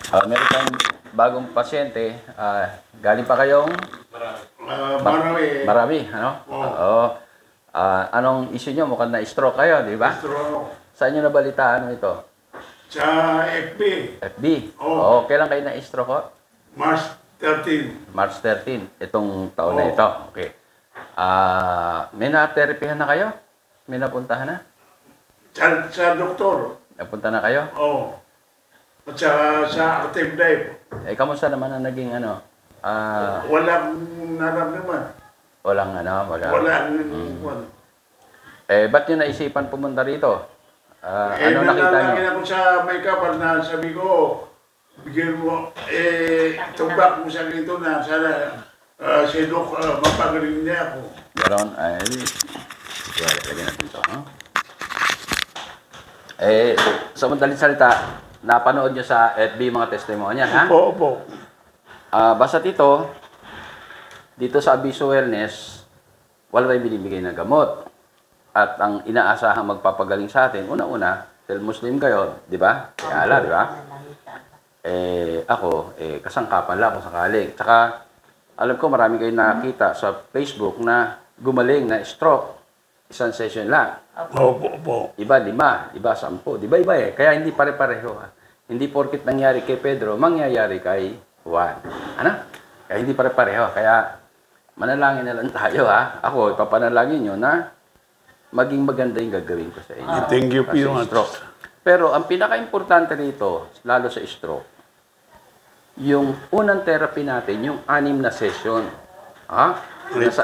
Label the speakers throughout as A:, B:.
A: Meron tayong bagong pasyente. Galing pa kayong?
B: Marami.
A: Marami, ano? Oo. Anong issue nyo? Mukhang na-stroke kayo, di ba?
B: Stroke.
A: Saan nyo nabalitaan ito?
B: Sa FB.
A: FB?
B: Oo.
A: Kailan kayo na-stroke ko?
B: March 13.
A: March 13, itong taon na ito. Okay. May na-therapyhan na kayo? May napuntahan na?
B: Sa doktor.
A: Napunta na kayo?
B: Oo. At sa active life.
A: Kamusta naman ang naging ano?
B: Walang naramdaman.
A: Walang.
B: Walang.
A: Ba't nyo naisipan pumunta rito? Ano nakita nyo?
B: Nalangin ako sa may kapal na sabi ko, bigyan mo, tumbak mo sa dito na sana si Doc mapagaling niya ako.
A: Meron, lagyan natin ito. Sa madaling salita, napanood nyo sa FB mga testimonya, ha?
B: Opo.
A: Basta dito sa Abiso Wellness, wala tayong binibigay na gamot. At ang inaasahang magpapagaling sa atin, una-una, dahil Muslim kayo, di ba? Kaya di ba? Ako, kasangkapan lang kung sakali. Tsaka, alam ko marami kayong nakita sa Facebook na gumaling na stroke. Isang session lang.
B: Opo.
A: Iba 5, iba 10. Di ba iba eh? Kaya hindi pare-pareho. Hindi porkit nangyari kay Pedro, mangyayari kay Juan. Ano? Kaya hindi pare-pareho. Kaya manalangin na lang tayo ha. Ako, ipapanalangin nyo na maging maganda yung gagawin ko sa inyo.
B: Thank you,
A: Kasi
B: Pio.
A: stroke. Pero ang pinaka-importante rito, lalo sa stroke, yung unang therapy natin, yung 6 na session.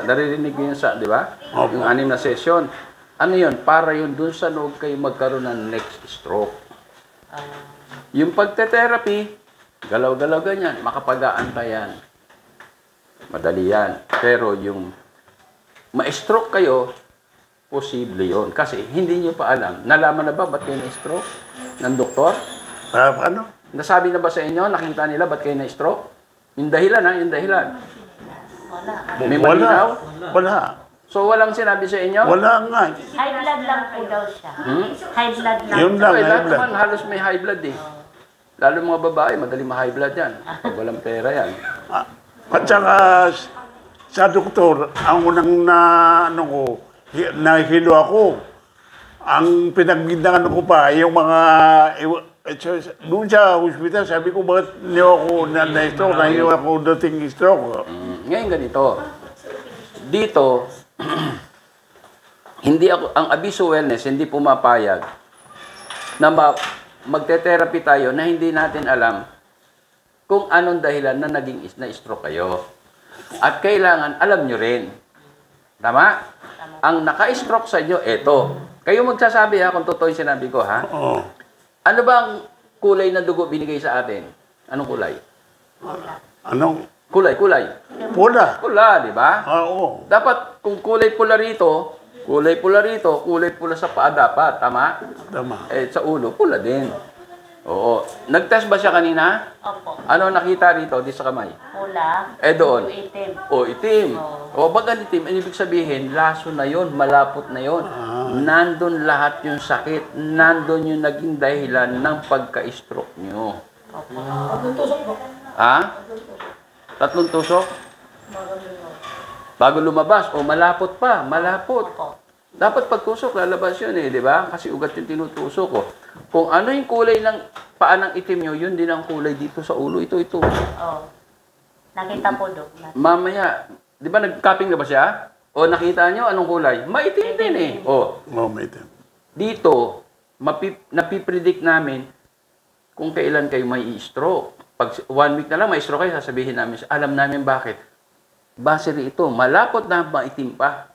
A: Naririnig yun sa, di ba?
B: Opo.
A: Yung 6 na session. Ano yun? Para yun dun sa loob kayo magkaroon ng next stroke. Yung pagte-therapy, galaw-galaw ganyan, makapag-aantay yan. Madali yan. Pero yung ma-stroke kayo, posible yun. Kasi hindi nyo pa alam. Nalaman na ba ba't kayo na-stroke ng doktor?
B: Ano?
A: Nasabi na ba sa inyo, nakita nila ba't kayo na-stroke? Yung dahilan yung dahilan. May malinaw?
B: Wala.
A: So walang sinabi sa inyo?
B: Wala nga.
C: High blood lang po daw siya. High blood lang.
B: Yun lang, high
A: Lahat
B: blood.
A: naman halos may high blood eh. Lalo mga babae, madali ma-high blood yan. Pag walang pera yan.
B: At saka sa doktor, ang unang nahilo ako. Ang pinaggindangan ko pa, yung mga doon sa hospital, sabi ko, bakit niyo ako na-stroke? Nahiyo ako dating stroke.
A: Ngayon ganito. Dito, hindi ako, ang Abiso Wellness, hindi pumapayag na magte-therapy tayo na hindi natin alam kung anong dahilan na naging na-stroke kayo. At kailangan alam nyo rin. Tama? Ang naka-stroke sa inyo, eto. Kayo magsasabi ha, kung totoo yung sinabi ko ha.
B: Oo.
A: Ano ba ang kulay na dugo binigay sa atin? Anong kulay?
B: Anong?
A: Kulay.
B: Pula.
A: Pula, di ba?
B: Oo.
A: Dapat kung kulay pula rito, kulay pula sa paa dapat, tama?
B: Tama.
A: Sa ulo, pula din. Oo. Nag-test ba siya kanina?
C: Opo.
A: Ano nakita rito di sa kamay?
C: Pula.
A: Doon.
C: Itim.
A: Itim. Baga itim, ibig sabihin, laso na yon, malapot na yon. Nandun lahat yung sakit. Nandun yung naging dahilan ng pagka-stroke nyo. Ha? 3 tusok? Bago lumabas. Malapot pa. Malapot. Dapat pagtusok, lalabas yun di ba? Kasi ugat yung tinutusok ko. Kung ano yung kulay ng paa ng itim nyo, yun din ang kulay dito sa ulo. Ito.
C: Nakita po, Dok.
A: Mamaya, di ba nag-cupping na ba siya? Nakita nyo anong kulay? Maitim din eh.
B: May itim.
A: Dito, napipredict namin kung kailan kayo may stroke. Pag 1 week na lang may stroke kayo, sasabihin namin, alam namin bakit. Base ito, malapot na maitim pa.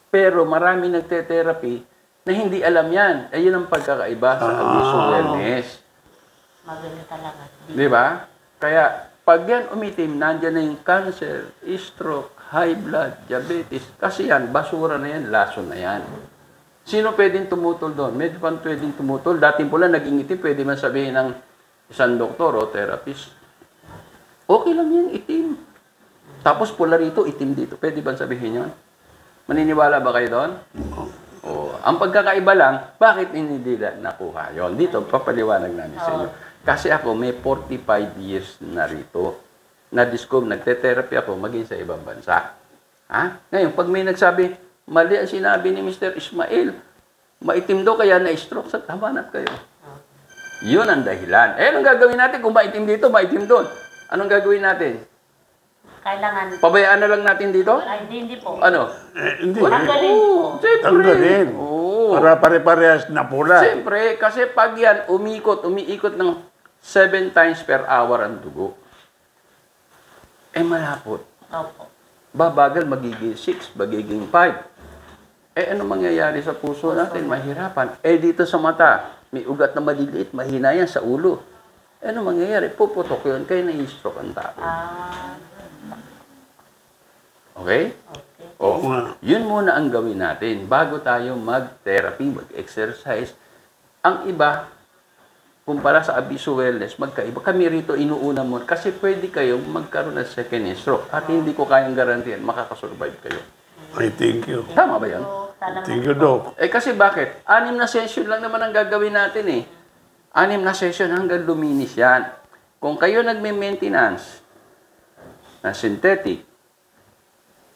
A: Pero marami nagte-therapy na hindi alam yan. Yun ang pagkakaiba sa Abiso Wellness.
C: Magaling talaga.
A: Di ba? Kaya, pag yan umitim, nandyan na yung cancer, stroke, high blood, diabetes. Kasi yan, basura na yan, laso na yan. Sino pwedeng tumutol doon? Medyo pa pwedeng tumutol. Dating pula naging itim, pwede man sabihin ng isang doktor o therapist. Okay lang yan, itim. Tapos pula rito, itim dito. Pwede ba sabihin yun? Maniniwala ba kayo doon? Ang pagkakaiba lang, bakit hindi nila nakuha yon? Dito, papaliwanag namin sa inyo. Kasi ako, may 45 years na rito. Nagte-therapy ako maging sa ibang bansa. Ha? Ngayon, pag may nagsabi, mali ang sinabi ni Mr. Ismail, maitim daw kaya na-stroke, sa tabanat kayo. Yun ang dahilan. Anong gagawin natin kung maitim dito, maitim doon? Anong gagawin natin?
C: Kailangan.
A: Pabayaan na lang natin dito?
C: Ay, hindi po.
A: Ano?
B: Hindi.
C: Tanggalin po.
A: Siyempre.
B: Tanggalin.
A: Oo.
B: Para pare-parehas na pula.
A: Siyempre, kasi pag yan, umiikot ng 7 times per hour ang dugo. Malapot.
C: Opo.
A: Babagal, magiging 6, magiging 5. Ano mangyayari sa puso natin? Mahirapan. Dito sa mata, may ugat na maliliit, mahina yan sa ulo. Ano mangyayari? Puputok yun, kaya na-stroke ang tao. Okay?
B: Oo nga.
A: Yun muna ang gawin natin bago tayo mag-therapy, mag-exercise. Ang iba, kumpara sa Abiso Wellness, magkaiba. Kami rito inuuna mo kasi pwede kayong magkaroon ng second stroke at hindi ko kayang garantiyan makakasurvive kayo.
B: Ay, thank you.
A: Tama ba yan?
B: Thank you, Doc.
A: Kasi bakit? 6 na session lang naman ang gagawin natin 6 na session hanggang luminis yan. Kung kayo nagme-maintenance na synthetic,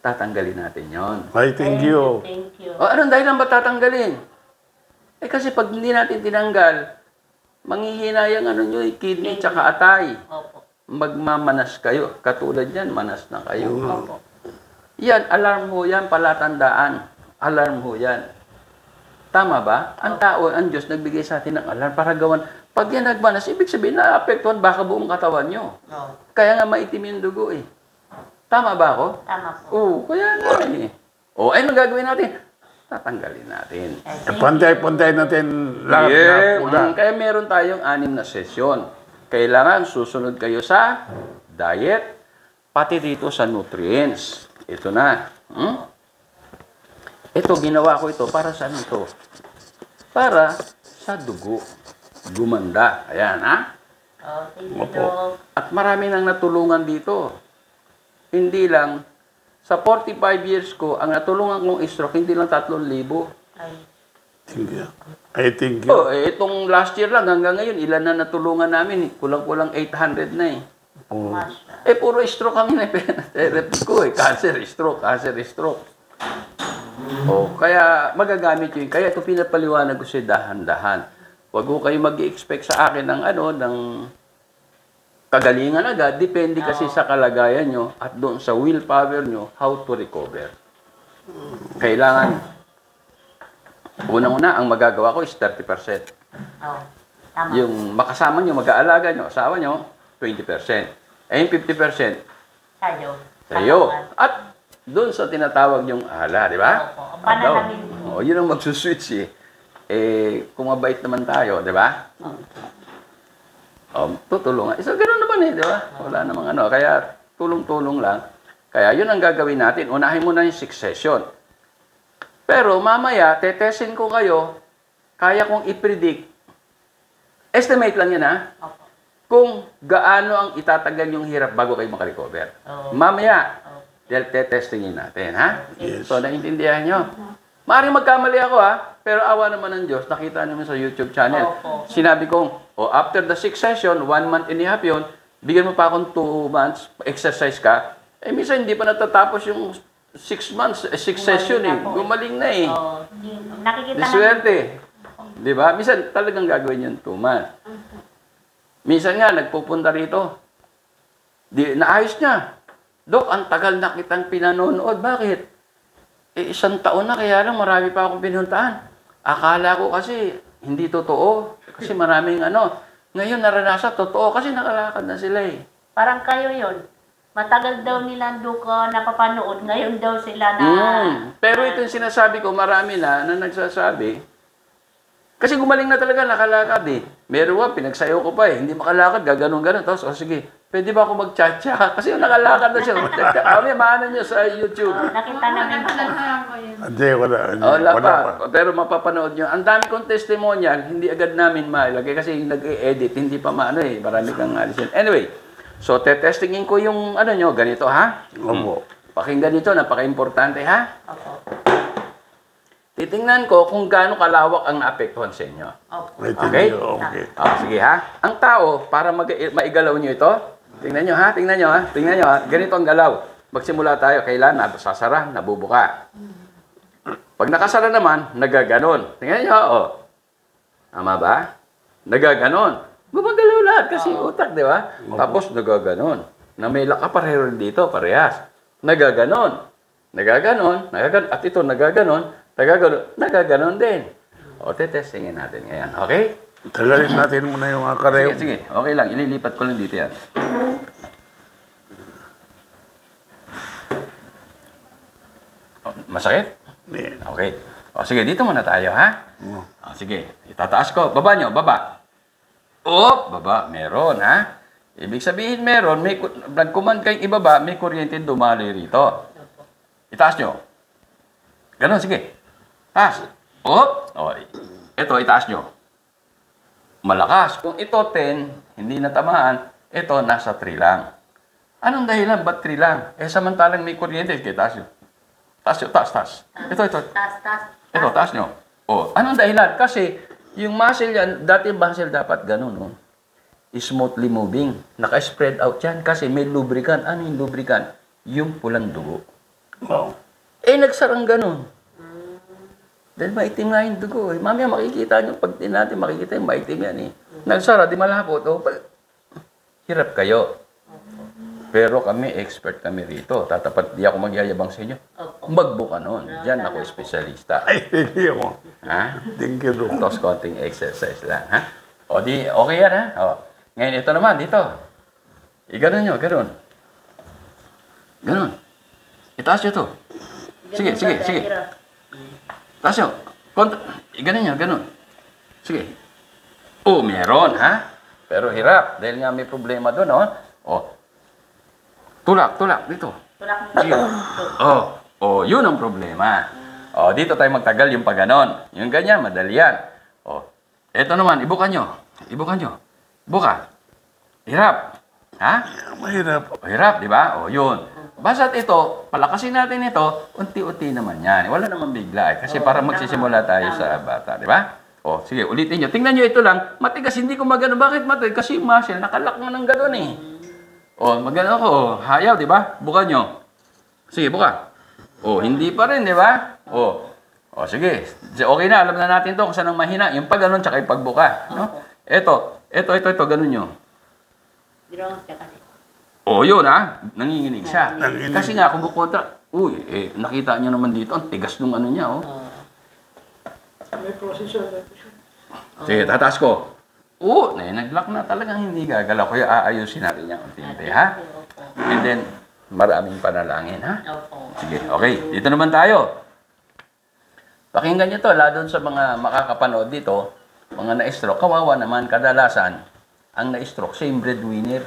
A: tatanggalin natin yon.
B: Ay, thank you.
C: Thank you.
A: Anong dahilan ba tatanggalin? Kasi pag hindi natin tinanggal, manghihina yung kidney tsaka atay.
C: Opo.
A: Magmamanas kayo. Katulad yan, manas na kayo.
C: Opo.
A: Yan, alarm ho yan, palatandaan. Alarm ho yan. Tama ba? Ang tao, ang Diyos, nagbigay sa atin ng alarm para gawan. Pag yan nagmanas, ibig sabihin, naapektuhan baka buong katawan nyo. Kaya nga maitim yung dugo Tama ba ako?
C: Tama po.
A: Oo, kaya nga anong gagawin natin? Tatanggalin natin.
B: Pantay-pantay natin lahat na pula.
A: Kaya meron tayong 6 na sesyon. Kailangan susunod kayo sa diet, pati dito sa nutrients. Ito na. Ito, ginawa ko ito. Para saan ito? Para sa dugo. Gumanda. Ayan,
C: Thank you, Doc.
A: At marami nang natulungan dito. Hindi lang, sa 45 years ko, ang natulungan kong stroke, hindi lang 3,000.
C: Ay,
B: Thank you. Ay, thank you.
A: Itong last year lang, hanggang ngayon, ilan na natulungan namin? Kulang-kulang 800 na
C: masya.
A: Puro stroke kami na therapy ko Cancer, stroke, cancer, stroke. Kaya magagamit yun. Kaya ito pinapaliwanag ko sa dahan-dahan. Huwag ko kayo mag-expect sa akin ng kagalingan agad. Depende kasi sa kalagayan nyo at doon sa willpower nyo, how to recover. Kailangan, unang-una, ang magagawa ko is 30%.
C: Tama.
A: Yung makasama nyo, mag-aalaga nyo, asawa nyo, 20%. Yung 50%,
C: Sayo.
A: sa'yo. At doon sa tinatawag yung ala, di ba?
C: Opo. Panalamin.
A: Yun ang magsuswitch kung mabait naman tayo, di ba? Tutulungan. Ganun naman di ba? Wala namang Kaya tulong-tulong lang. Kaya yun ang gagawin natin. Unahin mo na yung 6 session. Pero mamaya, tetesin ko kayo, kaya kong i-predict. Estimate lang yan
C: Opo.
A: kung gaano ang itatagal yung hirap bago kayo makarecover. Mamaya, dahil tetestingin natin,
B: Yes.
A: So, naintindihan nyo? Maaaring magkamali ako, pero awa naman ng Diyos, nakita naman sa YouTube channel.
C: Opo.
A: Sinabi kong, after the 6 session, 1 month and a half yun, bigyan mo pa akong 2 months, exercise ka. Minsan hindi pa natatapos yung 6 months, 6 session Gumaling na
C: Nakikita
A: Di swerte. Di ba? Minsan talagang gagawin yun 2 months. Minsan nga, nagpupunta rito. Naayos niya. Dok, ang tagal na kitang pinanonood. Bakit? 1 taon na, kaya lang marami pa akong pinuntahan. Akala ko kasi hindi totoo. Kasi maraming Ngayon naranasan, totoo. Kasi nakalakad na sila
C: Parang kayo yun. Matagal daw nila Duka napapanood. Ngayon daw sila na...
A: Pero ito yung sinasabi ko, marami na nagsasabi. Kasi gumaling na talaga, nakalakad Meron pinagsayaw ko pa Hindi makalakad, gaganon-ganon. Tapos, sige, pwede ba ako mag-cha-cha? Kasi nakalakad na siya. Kami, maano nyo sa YouTube.
C: Nakita namin po.
B: Hindi, wala.
A: Wala pa. Pero mapapanood nyo. Ang dami kong testimonial, hindi agad namin mailagay kasi nag-edit, hindi pa marami kang alisin. Anyway, so tetestingin ko yung nyo, ganito
B: Opo.
A: Pakinggan nito, napaka-importante
C: Opo.
A: Titingnan ko kung gaano kalawak ang naapektuhan sa inyo.
C: Opo.
A: Okay?
B: Okay.
A: Sige ha. Ang tao, para maigalaw nyo ito, tingnan nyo ha, tingnan nyo ha, tingnan nyo ha. Ganito ang galaw. Magsimula tayo, kailan sasara, nabubuka. Pag nakasara naman, nagaganon. Tingnan nyo, oh. Tama ba? Nagaganon. Gumagalaw lahat kasi utak, di ba? Tapos nagaganon. Na may laka pareho rin dito, parehas. Nagaganon. Nagaganon. Nagaganon. At ito, nagaganon. Nagaganon din. O, testingin natin ngayon. Okay?
B: Tagalin natin muna yung mga kareo.
A: Sige. Okay lang. Ililipat ko lang dito yan. Masakit?
B: Yeah.
A: Okay. O, sige. Dito muna tayo, ha? O, sige. Itataas ko. Baba nyo. Baba. O, baba. Meron, ha? Ibig sabihin meron. Nag-command kayong ibaba, may kuryente dumali rito. Itaas nyo. Ganon, sige. Taas. O, ito, itaas nyo. Malakas. Kung ito 10, hindi natamaan, ito nasa 3 lang. Anong dahilan? Ba't 3 lang? Samantalang may kuryente. Sige, taas nyo. Taas nyo, taas. Ito.
C: Taas.
A: Ito, taas nyo. O, anong dahilan? Kasi, yung muscle yan, dati muscle dapat ganun, no? Smoothly moving. Naka-spread out yan kasi may lubricant. Ano yung lubricant? Yung pulang dugo.
B: Wow.
A: Nagsarang ganun. Dahil maitim nga yung dugo. Mamaya makikita nyo, pag natin makikita yung maitim yan eh. Nagsara, di malapot. Hirap kayo. Pero kami, expert kami rito. Tatapat, di ako magyayabang sa inyo. Magbuka nun. Diyan ako espesyalista.
B: Ay, thank you.
A: Ha?
B: Thank you, Doc.
A: Tapos konting exercise lang, ha? O di, okay yan, ha? O. Ngayon, ito naman, dito. Ganon nyo, ganon. Ganon. Itaas nyo to. Sige. Taas nyo. Ganon nyo, ganon. Sige. Meron, ha? Pero hirap. Dahil nga may problema doon, o. Tulak, dito. Sige. Yun ang problema. Dito tayo magtagal yung pag-ganon. Yung ganyan, madali yan. Ito naman, ibukan nyo. Buka. Hirap. Ha?
B: Mahirap.
A: Hirap, di ba? Yun. Basta't ito, palakasin natin ito, unti-unti naman yan. Wala naman bigla kasi para magsisimula tayo sa bata, di ba? Sige, ulitin nyo. Tingnan nyo ito lang. Matigas, hindi ko magano. Bakit matigas? Kasi yung muscle, nakalak mo ng gano'n eh. Magano ako. Hayaw, di ba? Buka nyo. Sige, buka. Hindi pa rin, di ba? Sige. Okay na, alam na natin to kung saan ang mahina. Yung pag ganon, tsaka yung pagbuka. No? Ito, ganun nyo. Yun nanginginig siya. Kasi nga, kung bukontra, nakita nyo naman dito, ang tigas nung ano niya,
D: May processor.
A: Sige, tataas ko. Nag-lock na talagang hindi gagalaw. Kaya aayusin natin yan unti-unti, ha? And then, maraming panalangin, ha? Sige, okay. Dito naman tayo. Pakinggan nyo to, lalo sa mga makakapanood dito, mga na-stroke, kawawa naman, kadalasan, ang na-stroke, same breadwinner.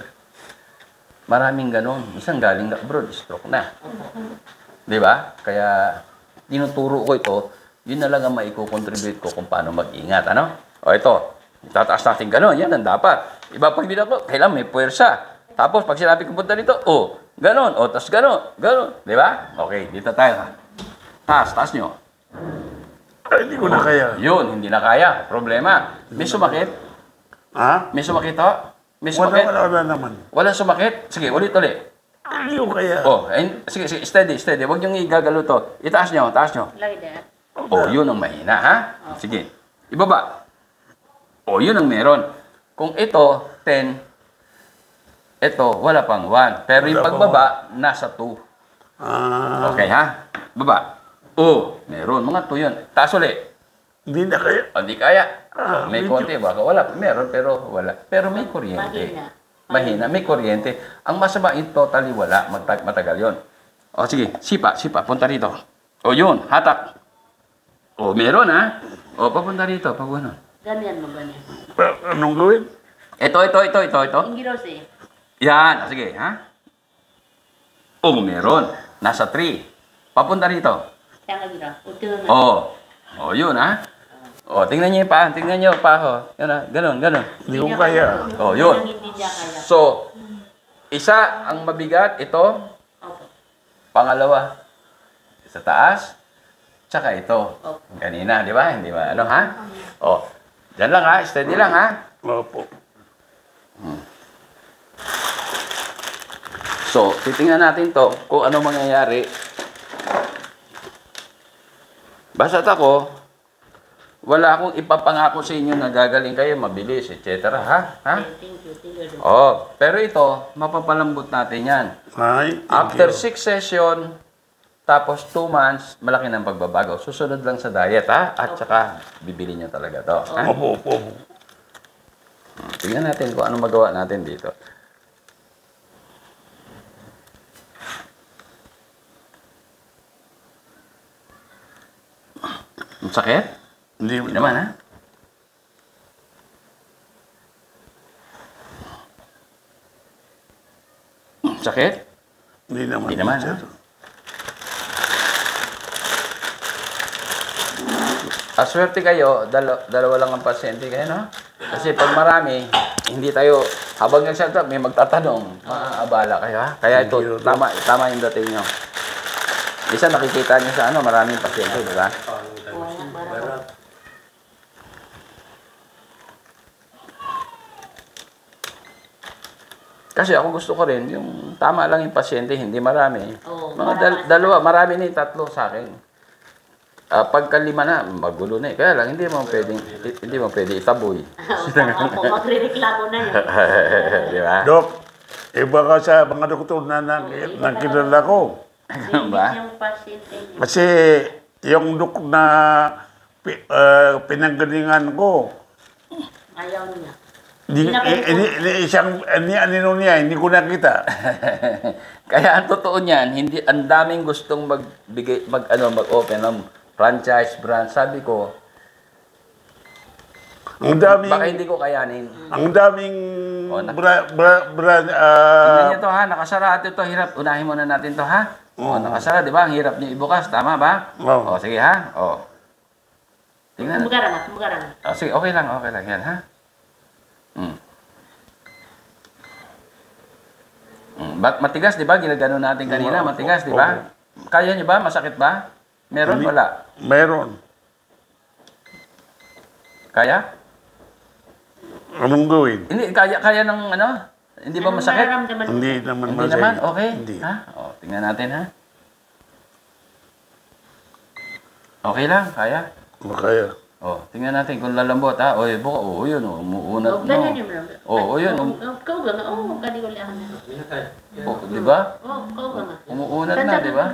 A: Maraming ganon. Isang galing abroad, stroke na. Di ba? Kaya, tinuturo ko ito, yun na lang ang maiko-contribute ko kung paano mag-ingat. Ito, itataas natin ganon. Yan ang dapat. Iba pag din ako, kailangan may puwersa. Tapos, pag sinabi ko punta dito, ganon. Tas ganon. Di ba? Okay, dito tayo. Taas nyo.
B: Hindi ko na kaya.
A: Yun, hindi na kaya. Problema. May sumakit?
B: Ha?
A: May sumakit ho? May sumakit?
B: Wala naman.
A: Wala sumakit? Sige, ulit.
B: Hindi ko kaya.
A: Sige, steady. Huwag niyong igagalo to. Itaas nyo.
C: Like that.
A: Yun ang mahina, ha? Sige. Ibaba. Yun ang meron. Kung ito, 10, ito, wala pang 1. Pero yung pagbaba, nasa 2. Okay, ha? Baba. Meron. Mga 2 yun. Taas ulit.
B: Hindi na kaya.
A: Hindi kaya. May konti, baka wala. Meron, pero wala. Pero may kuryente. Mahina. May kuryente. Ang masama, totally wala. Matagal yun. Sige. Sipa. Punta rito. Yun. Hatak. Meron, ha? Papunta rito. Ganun.
C: Ganyan mo, ganyan.
B: Anong gawin?
A: Ito.
C: Ingiros eh.
A: Yan. Sige, ha? Meron. Nasa 3. Papunta rito.
C: Kaya nga gira. Utulong na.
A: Yun, ha? Tingnan niyo yung paa. Tingnan niyo yung paa, Yan, ha? Ganon.
B: Hindi ko kaya.
A: Yun.
C: Hindi niya kaya.
A: So, isa ang mabigat, ito. Pangalawa, sa taas. tsaka ito.
C: Opo.
A: Kanina, di ba? Hindi ba? Ano, ha? O, dyan lang ha, steady lang ha.
B: Opo.
A: So, titingnan natin to kung ano mangyayari. Basta't ako, wala akong ipapangako sa inyo na gagaling kayo, mabilis, etc. Ha? Ha?
C: Thank you.
A: Oh, pero ito, mapapalambot natin yan.
B: Ay,
A: After 6 session, tapos 2 months, malaki ng pagbabago. Susunod lang sa diet, ha? At saka, bibili nyo talaga to. Ha?
B: Opo, opo.
A: Tingnan natin kung ano magawa natin dito. Ang sakit?
B: Hindi
A: Hindi naman, ha? Sakit?
B: Hindi naman.
A: Hindi naman, ha? Aswerte kayo, dalawa lang ang pasyente kayo, no? Kasi pag marami, hindi tayo, habang nagsalita, may magtatanong, maaabala kayo, ha? Kaya ito, tama yung dating nyo. Isa nakikita nyo sa ano, maraming pasyente, di ba? Kasi ako gusto ko rin, yung tama lang yung pasyente, hindi marami.
C: Oo,
A: Mga dalawa, marami na yung 3 sa akin. Pagka 5 na, magulo na eh. Kaya lang, hindi mo pwede itaboy.
C: Opo, magre-reklamo na yun.
A: Di ba?
B: Dok, baka sa mga doktor na nakilala ko.
A: Ano ba?
C: Yung pasyente niya.
B: Kasi yung dok na pinanggalingan ko,
C: Ayaw niya.
B: anino niya, hindi ko nakita.
A: Kaya ang totoo niyan, hindi ang daming gustong mag-open ng franchise brand. Sabi ko,
B: Ang daming,
A: baka hindi ko kayanin.
B: ang daming
A: Tingnan niyo to ha, nakasara ito, hirap. Unahin muna natin to ha. Nakasara, di ba? Ang hirap niyo ibukas, tama ba?
B: Oo.
A: Sige ha. Tingnan.
C: Mugarang.
A: Sige, okay lang yan ha. Matigas, di ba? Ginagano natin kanina, matigas, di ba? Kaya niyo ba? Masakit ba? Meron, wala?
B: Meron.
A: Kaya?
B: Anong gawin?
A: Hindi, kaya ng ano? Hindi ba masakit?
C: Nararamdaman mo?
B: Hindi naman
A: Hindi
B: masaya.
A: naman? Okay.
B: Hindi.
A: Ha? Tingnan natin ha. Okay lang, kaya?
B: Kaya.
A: Tingnan natin kung lalambot ha. Buka, yun, umuunat no.
C: Ganyan yung mga.
A: Yun.
C: Kau ga nga. Kadi ko lang.
A: Di ba?
C: Kau ga nga.
A: Umuunat na, di ba?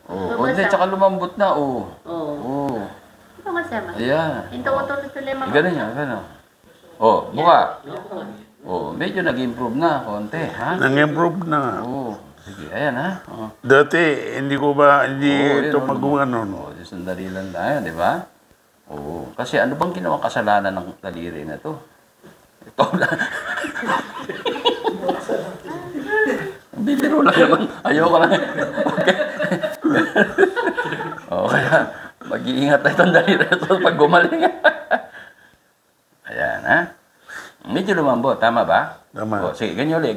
A: Hindi, tsaka lumambot na,
C: Ito masama.
A: Ayan.
C: Ito ko ito lema.
A: Ganun yan, ganun. Buka. Medyo nag-improve na, konti, ha?
B: Nang-improve na.
A: Sige, ayan ha.
B: Dati, hindi ito mag-ano.
A: Sandali lang tayo, di ba? Kasi ano bang ginawang kasalanan ng daliri na to? Ito lang. Bibiro lang naman. Ayoko lang. Kaya mag-iingat tayo itong daliri na to pag gumaling. Ayan ha. Medyo lumambot, tama ba?
B: Tama.
A: Sige, ganyan ulit.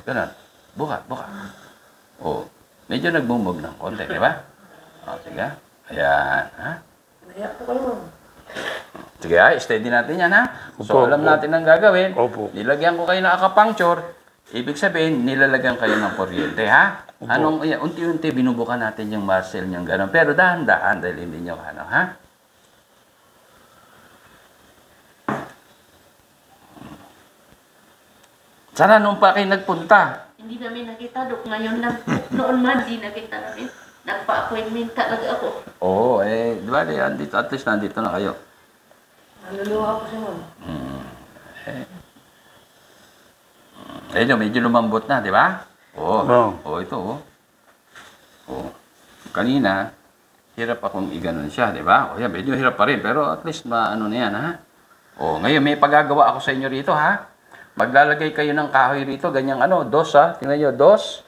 A: Ganun. Buka. Medyo nagbumog ng konti, di ba? Sige. Ayan, ha? Sige, steady natin yan, ha? So, alam natin ang gagawin.
B: Opo.
A: Nilagyan ko kayo ng acupuncture. Ibig sabihin, nilalagyan kayo ng kuryente, ha? Unti-unti binubukan natin yung muscle niyong gano'n. Pero dahan-dahan dahil hindi nyo ha? Sana nung pa kayo nagpunta.
C: Hindi namin nakita, Dok. Ngayon lang. Noon man, di nakita namin. Nagpa-appointment talaga ako.
A: Di ba? Andito, at least nandito na kayo.
D: Naluluha ko siya, ma'am.
A: Medyo lumambot na, di ba? Ito. Kanina, hirap akong iganon siya, di ba? Medyo hirap pa rin, pero at least maano na yan, ha? Ngayon, may pagagawa ako sa inyo rito, ha? Maglalagay kayo ng kahoy rito, ganyang dos, ha? Tingnan nyo, dos.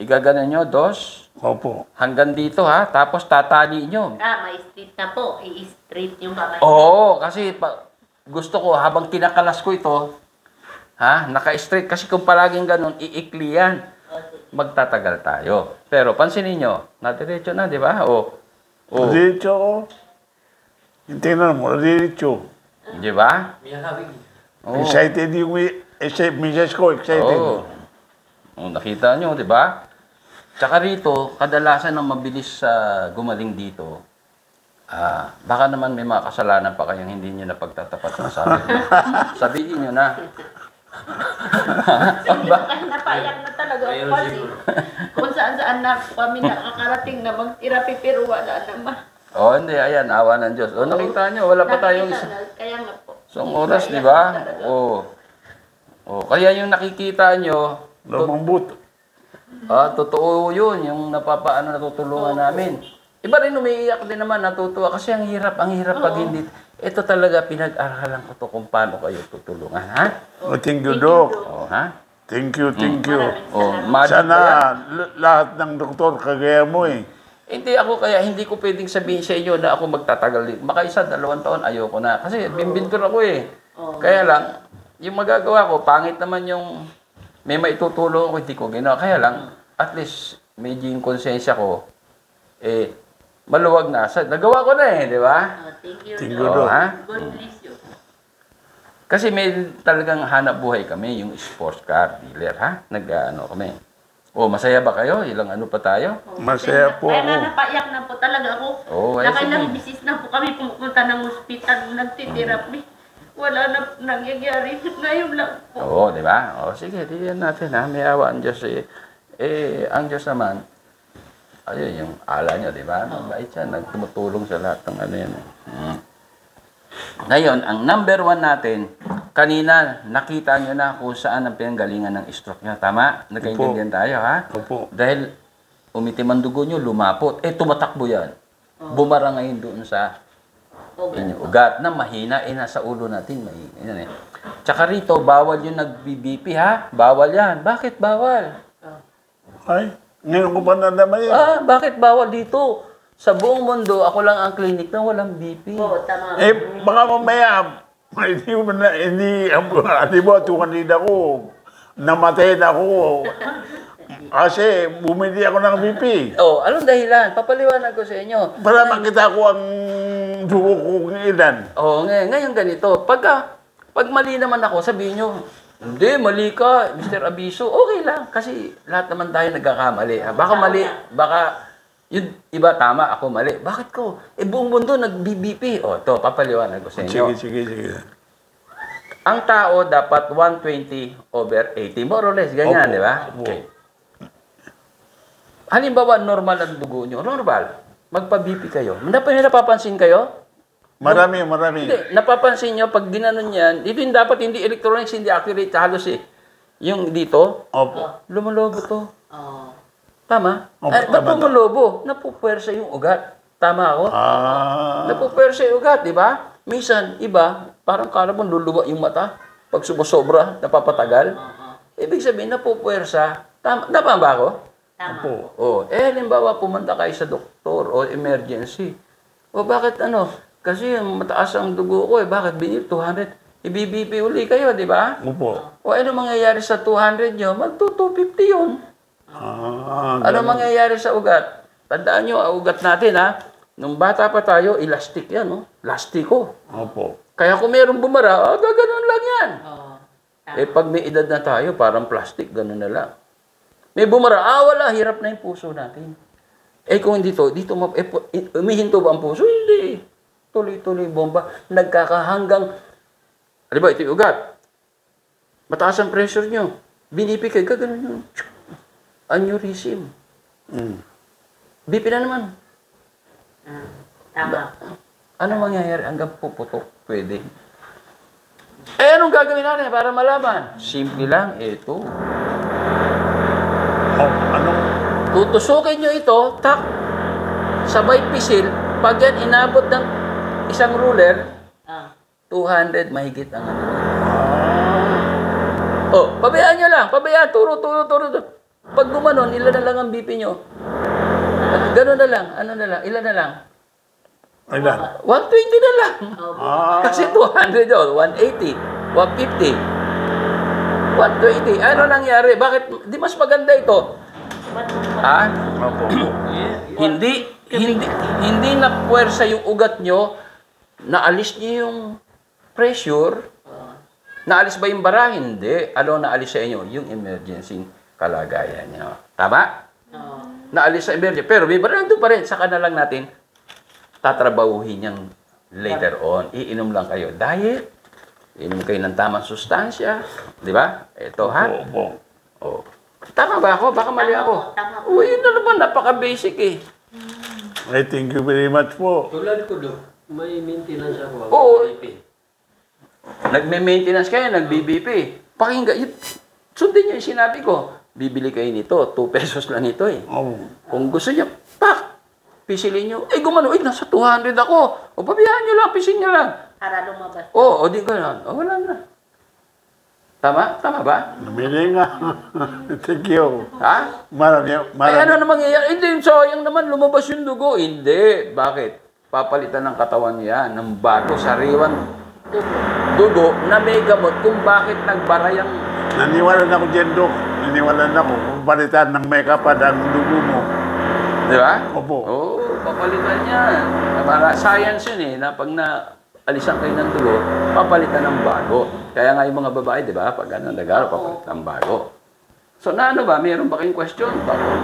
A: Igaganon nyo, dos.
B: Opo.
A: Hanggang dito, ha? Tapos tatali nyo.
C: May street na po. I-street yung kamay.
A: Kasi gusto ko, habang kinakalas ko ito, naka-straight. Kasi kung palaging ganun, iikli yan. Magtatagal tayo. Pero pansinin nyo, nadiretso na, di ba? Oh,
B: Diretso ako. Yung tingnan mo, diretso.
A: di ba? Oh.
B: Excited yung misis ko, excited.
A: Oo. Oh, nakita nyo, di ba? Tsaka rito, kadalasan ng mabilis sa gumaling dito, baka naman may mga kasalanan pa kayong hindi nyo na pagtatapat ng sabi nyo. Sabihin nyo na.
C: Kaya napayak na talaga ako kasi kung saan-saan na kami nakakarating na magtirapi pero wala naman.
A: Oh, hindi, ayan, awa ng Diyos. Oh, nakita nyo, wala pa tayong
C: Nakita na, kaya nga po.
A: isang oras, di ba? Oh. Oh, kaya yung nakikita nyo,
B: Lumambot.
A: totoo yun, yung natutulungan namin. Iba rin umiiyak din naman, natutuwa. Kasi ang hirap pag hindi. Ito talaga, pinag-aralan ko to kung paano kayo tutulungan, ha?
B: Oh, thank you, Doc.
A: Oh, ha?
B: Thank you, thank you.
A: Oh, magic
B: Sana
A: ba yan?
B: lahat ng doktor kagaya mo eh.
A: Hindi ako, kaya hindi ko pwedeng sabihin sa inyo na ako magtatagal din. Baka 1, 2 taon, ayoko na. Kasi bimbintor ako eh. Kaya lang, yung magagawa ko, pangit naman yung may maitutulong ako, hindi ko ginawa. Kaya lang, at least, medyo yung konsensya ko, maluwag na. Nagawa ko na eh, di ba?
C: Thank you.
B: Thank you,
A: Oo,
B: Doc.
A: ha?
C: God bless you.
A: Kasi may talagang hanap buhay kami, yung sports car dealer, ha? Kami. Masaya ba kayo? Ilang ano pa tayo?
B: Masaya po
C: Kaya nga
B: ako.
C: napaiyak na po talaga ako.
A: Oo, ay,
C: Nakailang
A: sige.
C: bisis na po kami pumunta ng ospital, nagtitherapy. Wala na nangyayari. Ngayon lang po.
A: Oo, di ba? Sige, diyan natin, ha? May awa ang Diyos eh. Ang Diyos naman, ayun, yung ala niya, di ba? Mabait siya, nagtumutulong sa lahat ng ano yan. Ngayon, ang number 1 natin, kanina, nakita nyo na kung saan ang pinanggalingan ng stroke nyo. Tama? Nagkaintindihan tayo, ha?
B: Opo.
A: Dahil umitim ang dugo nyo, lumapot. Tumatakbo yan. Bumara ngayon doon sa inyong ugat na mahina. Nasa ulo natin, mahina. Yan, eh. Tsaka rito, bawal yung nag-BP, ha? Bawal yan. Bakit bawal?
B: Ay, ngayon ko pa nalaman yan.
A: Bakit bawal dito? Sa buong mundo, ako lang ang klinik na walang BP.
C: Oo, tama.
B: Baka mamaya, hindi mo, tukanid ako. Namatay na ako. Kasi bumili ako ng BP.
A: Anong dahilan? Papaliwanag ko sa inyo.
B: Para makita ko ang dugo kong ilan.
A: Ngayon ganito. Pag mali naman ako, sabihin nyo, hindi, mali ka, Mr. Abiso. Okay lang, kasi lahat naman tayo nagkakamali. Baka mali, baka yung iba tama, ako mali. Bakit ko? Buong mundo nag-BBP. Papaliwanag ko sa inyo.
B: Sige.
A: Ang tao dapat 120/80. More or less, ganyan,
B: Opo,
A: di ba?
B: opo.
A: Okay. Halimbawa, normal ang dugo nyo. Normal. Magpa-BP kayo. Napapansin kayo?
B: Marami.
A: Hindi. Napapansin nyo, pag ginanon yan, ito yung dapat hindi electronics, hindi accurate, halos eh. Yung dito,
B: Opo.
A: lumalobo to.
C: Oo.
A: Tama?
B: Opo,
A: Ba't
B: tama.
A: lumalobo? Napupwersa yung ugat. Tama ako? Napupwersa yung ugat, di ba? Minsan, iba, parang kala mo luluwa yung mata. Pag sumusobra, napapatagal. Ibig sabihin, napupwersa. Tama ba ako?
C: Tama.
B: Opo.
A: Halimbawa, pumunta kayo sa doktor o emergency. Bakit ano? Kasi mataas ang dugo ko bakit binip 200? I-BBP uli kayo, di ba?
B: Opo.
A: Ano mangyayari sa 200 nyo? Mag-250 yun. Ano mangyayari sa ugat? Tandaan nyo, ang ugat natin nung bata pa tayo, elastic yan, no? Plastiko.
B: Opo.
A: Kaya kung mayroong bumara, gaganon lang yan.
C: Oo.
A: Pag may edad na tayo, parang plastic, ganun na lang. May bumara, wala, hirap na yung puso natin. Kung dito umihinto ba ang puso? Hindi. Tuloy-tuloy bomba. Nagkakahanggang, halimbawa, ito yung ugat. Mataas ang pressure nyo. Binipig kayo, gaganon yun. Aneurysm. BP na naman.
C: Tama.
A: Ano mangyayari hanggang puputok? Pwede. Anong gagawin natin para malaman? Simple lang, ito.
B: Anong?
A: Tutusukin nyo ito, tak, sabay pisil, pag yan inabot ng isang ruler, 200 mahigit ang ano. Pabayaan nyo lang, turo. Pag gumanon, ilan na lang ang BP nyo? Gano'n na lang, ilan na lang?
B: Ilan?
A: 120 na lang. Kasi 200 yun, 180, 150, 120. Ano nangyari? Bakit? Di mas maganda ito?
B: Opo.
A: Hindi hindi na puwersa yung ugat nyo, naalis niyo yung pressure, naalis ba yung bara? Hindi. Ano naalis sa inyo? Yung emergency kalagayan nyo. Tama? Naalis sa emergency. Pero may bara nandun pa rin. Saka na lang natin tatrabahuhin yan later on. Iinom lang kayo. Diet. Iinom kayo ng tamang sustansya. Di ba? Ito, ha?
B: Opo.
A: Oh. Tama ba ako? Baka mali ako.
C: Tama po.
A: Oh, yun na naman. Napaka-basic eh.
B: I thank you very much po.
D: Tulad ko, Dok, may maintenance ako.
A: Oo.
D: BP.
A: Nagme-maintenance kayo, nag-BBP. Pakinggan, sundin niyo yung sinabi ko. Bibili kayo nito, 2 pesos lang ito eh.
B: Oh.
A: Kung gusto niyo, pak! Pisilin niyo. Gumano, nasa 200 ako. O, pabiyahan niyo lang, pisilin niyo lang.
C: Para lumabas.
A: O di gano'n. O, wala na. Tama? Tama ba?
B: Namili nga. Thank you.
A: Ha?
B: Marami.
A: Ay, ano na mangyayari? Hindi, sayang naman, lumabas yung dugo. Hindi. Bakit? Papalitan ng katawan niya ng bago, sariwang dugo na may gamot kung bakit nagbara yung...
B: Naniwala na ako dyan, Dok. Naniwala na ako kung palitan ng makeup ang dugo mo.
A: Di ba?
B: Opo.
A: Oo, papalitan yan. Para science yun eh, na pag alisan kayo ng dugo, papalitan ng bago. Kaya nga yung mga babae, di ba? Pag ano, nag-aaral, papalitan ng bago. So, na ano ba? Mayroon ba kayong question?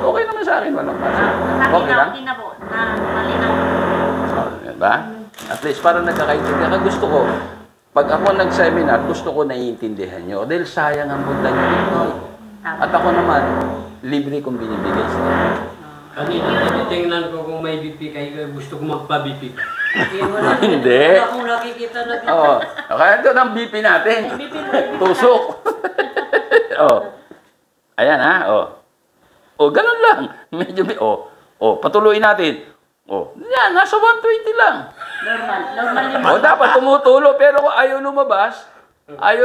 A: Okay naman sa akin, walang kaso. Okay lang?
C: Din na po. Malinaw.
A: So, yan ba? At least, para nagkakaintindihan ka, gusto ko, pag ako nag-seminar, gusto ko naiintindihan nyo. Dahil sayang ang punta nyo dito. At ako naman, libre kong binibigay sa inyo.
D: Kanina, tinitingnan ko kung may BP kayo, gusto ko magpa-BP.
A: Hindi.
D: Wala akong nakikita na BP.
A: Oo. Kaya ito ang BP natin. Tusok. Oh. Ayan ha. Oh. Oh, ganun lang. Medyo patuloy natin. Oh. Yan, nasa 120 lang.
C: Normal yung
A: Oh, dapat tumutulo pero kung ayaw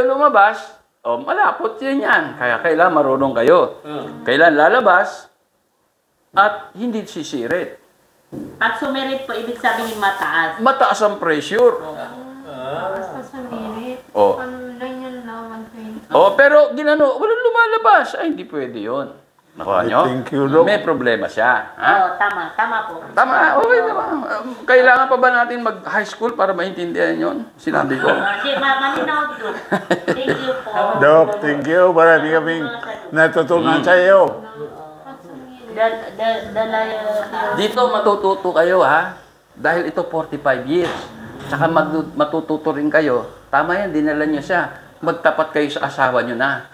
A: lumabas, oh, malapot yan. Kaya kailangan marunong kayo. Kailan lalabas at hindi sisirit.
C: Pag sumirit po, ibig sabihin mataas.
A: Mataas ang pressure.
E: Basta sa minute.
A: Oh.
E: Ano lang yun na 120.
A: Oh, pero ginano, walang lumalabas. Ay, hindi pwede yun. Nakuha nyo?
B: Thank you, Doc.
A: May problema siya. Ha?
C: Oo, tama. Tama po.
A: Tama, okay naman. Kailangan pa ba natin mag-high school para maintindihan yun? Sinabi ko.
C: Malinaw po. Thank you po.
B: Doc, thank you. Marami kaming natutunan sa iyo.
A: Dito matututo kayo ha. Dahil ito 45 years. Tsaka matututo rin kayo. Tama yan, dinala nyo siya. Magtapat kayo sa asawa nyo na.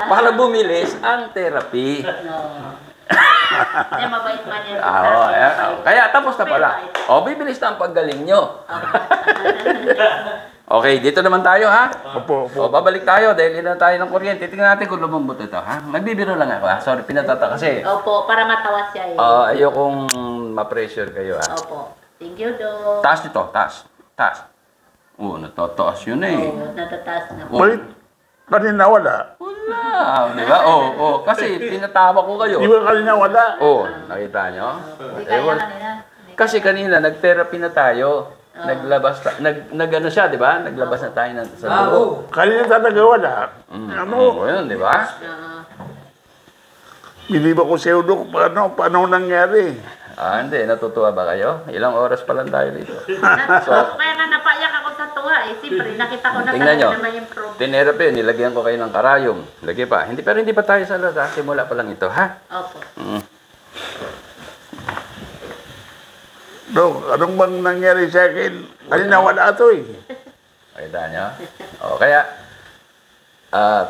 A: Para bumilis ang therapy.
C: Eh, mabait man yan.
A: Kaya tapos na pala. O, bibilis na ang paggaling nyo. Okay, dito naman tayo ha.
B: Opo, opo.
A: O, babalik tayo dahil ina tayo ng kuryente. Tingnan natin kung lumambot ito ha. Magbibiro lang ako ha. Sorry, pinatata kasi.
C: Opo, para matawa siya eh.
A: Ayokong ma-pressure kayo ha.
C: Opo. Thank you, Dok.
A: Taas nito, taas. Taas. Natataas yun eh.
C: Oo, natataas na po.
B: Balik, kanina wala.
A: Wala, di ba? Kasi tinatawa ko kayo.
B: Di ba kanina wala?
A: Nakita nyo?
C: Hindi kaya kanina.
A: Kasi kanina, nag-therapy na tayo. Naglabas, nag-ano siya, di ba? Naglabas na tayo sa loob.
B: Kanina talaga wala. Ano?
A: Yun, di ba?
B: Biniba ko sa'yo, Doc. Paano nangyari?
A: Hindi. Natutuwa ba kayo? Ilang oras pa lang tayo dito.
C: Kaya nga napaiyak ako sa tuwa eh. Siyempre, nakita ko na
A: Tingnan nyo.
C: talaga naman yung problem.
A: Tinerapy, nilagyan ko kayo ng karayom. Lagi pa. Pero hindi pa tayo sa lasa. Simula pa lang ito, ha?
C: Opo.
B: Doc, anong bang nangyari sa akin? Kanina wala ito eh.
A: Nakita nyo? Kaya,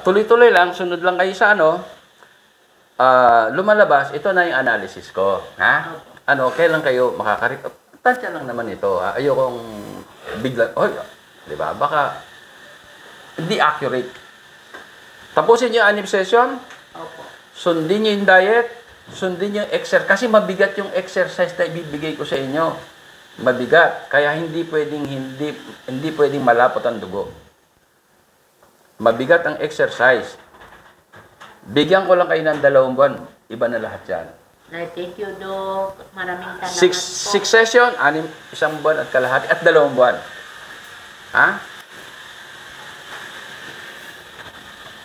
A: tuloy-tuloy lang. Sunod lang kayo sa lumalabas. Ito na yung analysis ko. Ha? Kailan kayo makakarit? Tansya lang naman ito. Ha? Ayokong bigla. Di ba? Baka hindi accurate. Tapusin nyo yung 6 session.
C: Opo.
A: Sundin nyo yung diet. Sundin nyo yung exercise. Kasi mabigat yung exercise na ibibigay ko sa inyo. Mabigat. Kaya hindi pwedeng malapot ang dugo. Mabigat ang exercise. Bigyan ko lang kayo ng 2 buwan. Iba na lahat yan.
C: Thank you, Doc. Maraming salamat
A: 6 session, 1 buwan at kalahati, at 2 buwan. Ha?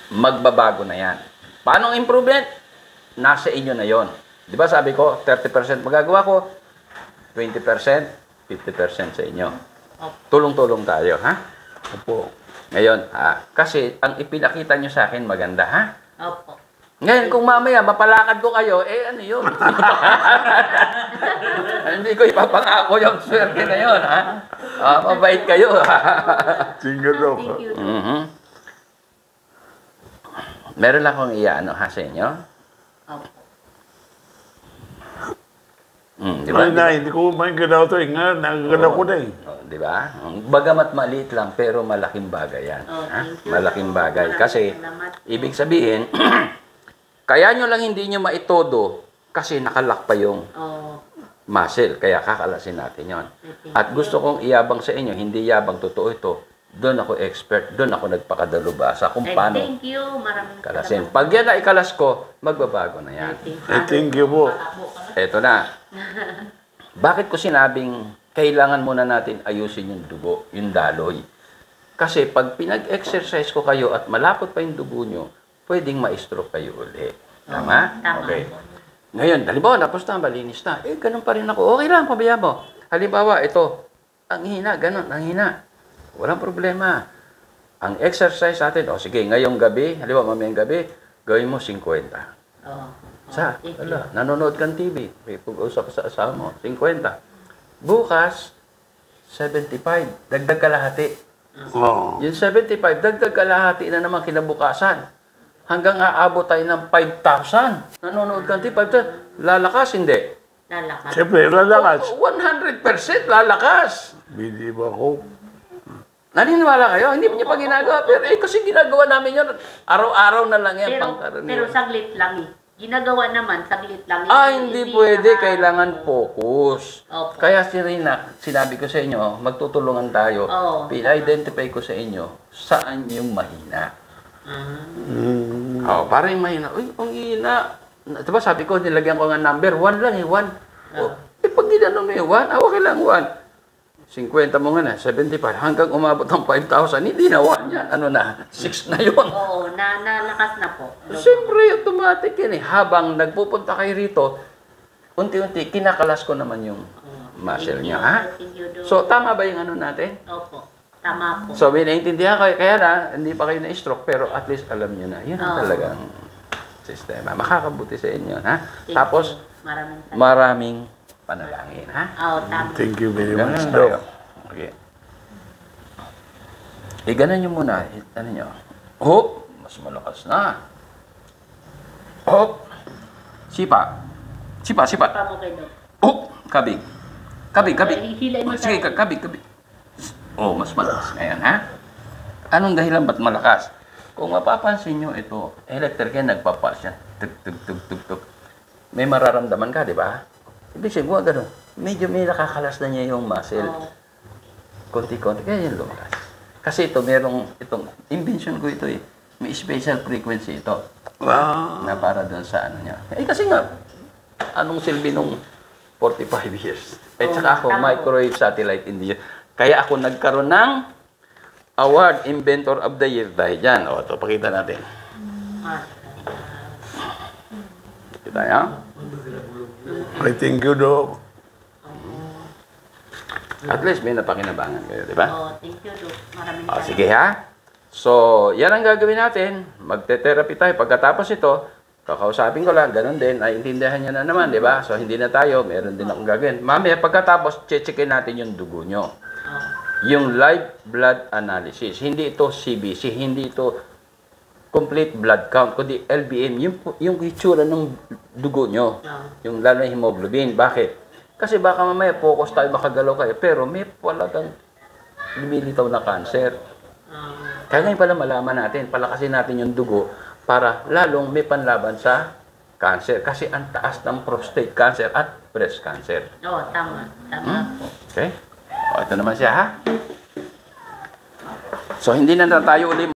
A: Magbabago na yan. Paano ang improvement? Nasa inyo na yon. Di ba sabi ko, 30% magagawa ko, 20%, 50% sa inyo. Tulong-tulong tayo, ha?
B: Opo.
A: Ngayon, kasi ang ipinakita nyo sa akin maganda, ha?
C: Opo.
A: Ngayon, kung mamaya mapalakad ko kayo, ano yun? Hindi ko ipapangako yung swerte na yun, ha? Mabait kayo, ha?
B: Single Dok.
C: Thank you.
A: Meron lang akong iyaano, ha, sa inyo?
C: Opo.
A: Di ba?
B: Ay, na, hindi ko magagalaw ito. Nagagalaw ko na eh.
A: Di ba? Bagamat maliit lang, pero malaking bagay yan. Ha?
C: Thank you.
A: Malaking bagay. Kasi,
C: Salamat.
A: ibig sabihin, kaya nyo lang hindi nyo maitodo kasi nakalak pa yung
C: Oh,
A: muscle. Kaya kakalasin natin yon. At gusto kong iyabang sa inyo, hindi yabang, totoo ito. Doon ako expert, doon ako nagpakadalubasa kung paano
C: thank you. Maraming
A: kalasin. Pag yan na ikalas ko, magbabago na yan.
B: Thank you po.
A: Eto na. Bakit ko sinabing kailangan muna natin ayusin yung dugo, yung daloy? Kasi pag pinag-exercise ko kayo at malapot pa yung dugo nyo, pwedeng ma-stroke kayo ulit. Tama?
C: Tama.
A: Okay. Ngayon, halimbawa, tapos na, malinis na. Ganun pa rin ako. Okay lang, pabayaan mo. Halimbawa, ito, ang hina, ganun, ang hina. Walang problema. Ang exercise natin, sige, ngayong gabi, halimbawa, mamayang gabi, gawin mo 50.
C: Oh,
A: Nanonood kang TV, may pag-usap sa asawa mo, 50. Bukas, 75, dagdag kalahati.
B: Oo.
A: Yung 75, dagdag kalahati na naman kinabukasan. Hanggang aabot tayo ng 5,000. Nanonood kang TV, 5,000. Lalakas, hindi.
C: lalakas.
B: Siyempre, lalakas.
A: 100% lalakas.
B: Bili ba ako?
A: Naniniwala kayo? Hindi niyo pa ginagawa. Pero kasi ginagawa namin yun. Araw-araw na lang yan.
C: Pero
A: pangkaraniwan.
C: saglit lang eh. Ginagawa naman, saglit lang.
A: Hindi pwede. Kailangan focus.
C: Opo.
A: Kaya si Rina, sinabi ko sa inyo, magtutulungan tayo.
C: Oo.
A: Pina-identify ko sa inyo, saan yung mahina. Parang yung mahina. Uy, ang hina. Diba sabi ko, nilagyan ko nga number, 1 lang eh, 1. Pag ginano mo yung 1, okay lang 1. 50 mo nga na, 75. Hanggang umabot ng 5,000, hindi na 1 yan. Ano na, 6 na yun.
C: Oo, nalakas na po.
A: Siyempre, automatic yan eh. Habang nagpupunta kayo rito, unti-unti, kinakalas ko naman yung muscle niya, ha? So, tama ba yung ano natin?
C: Opo, tama po.
A: So, may naintindihan kayo. Kaya na, hindi pa kayo na-stroke, pero at least alam nyo na. Yun ang
C: Oo.
A: talagang sistema. Makakabuti sa inyo, ha?
C: Thank
A: Tapos,
C: you. Maraming salamat.
A: maraming panalangin, ha?
C: Oo, tama.
B: Thank you very
A: Ganun
B: much,
A: tayo.
B: Dok.
A: Okay. Ganun nyo muna. Ano nyo? Hop! Mas malakas na. Hop! Sipa. Sipa.
C: Pa mo kayo, Dok.
A: Hop! Kabig. Kabig.
C: Hilay mo
A: Sige,
C: tayo.
A: kabig. Mas malakas. Ngayon, ha? Anong dahilan ba't malakas? Kung mapapansin nyo, ito, electric yan, nagpapas yan. Tug. May mararamdaman ka, di ba? Ibig sabihin, huwag gano'n. Medyo may nakakalas na niya yung muscle.
C: Oo.
A: Konti-konti, kaya yung lumakas. Kasi ito, itong invention ko ito eh. May special frequency ito.
B: Wow.
A: Na para doon sa ano niya. Kasi nga, anong silbi nung 45 years? Saka ako,
C: tama.
A: microwave satellite engineer. Kaya ako nagkaroon ng award, Inventor of the Year dahil dyan. O, ito, pakita natin. Kita niya?
B: I thank you, Dok.
A: At least may napakinabangan kayo, di ba?
C: Oo, thank you, Dok. Maraming
A: O, sige ha. So, yan ang gagawin natin. Magte-therapy tayo. Pagkatapos ito, kakausapin ko lang, ganun din. Naiintindihan niya na naman, di ba? So, hindi na tayo. Meron din akong gagawin. Mamaya, pagkatapos, checkin natin yung dugo nyo. Yung live blood analysis. Hindi ito CBC. Hindi ito complete blood count. Kundi LBM. Yung itsura ng dugo nyo. Yung lalo na hemoglobin. Bakit? Kasi baka mamaya focus tayo, makagalaw kayo. Pero may pala kang lumilitaw na cancer. Kaya ngayon pala malaman natin, palakasin natin yung dugo para lalong may panlaban sa cancer. Kasi ang taas ng prostate cancer at breast cancer.
C: Oo, tama. Tama po.
A: Okay? O, ito naman siya, ha? So, hindi na tayo uli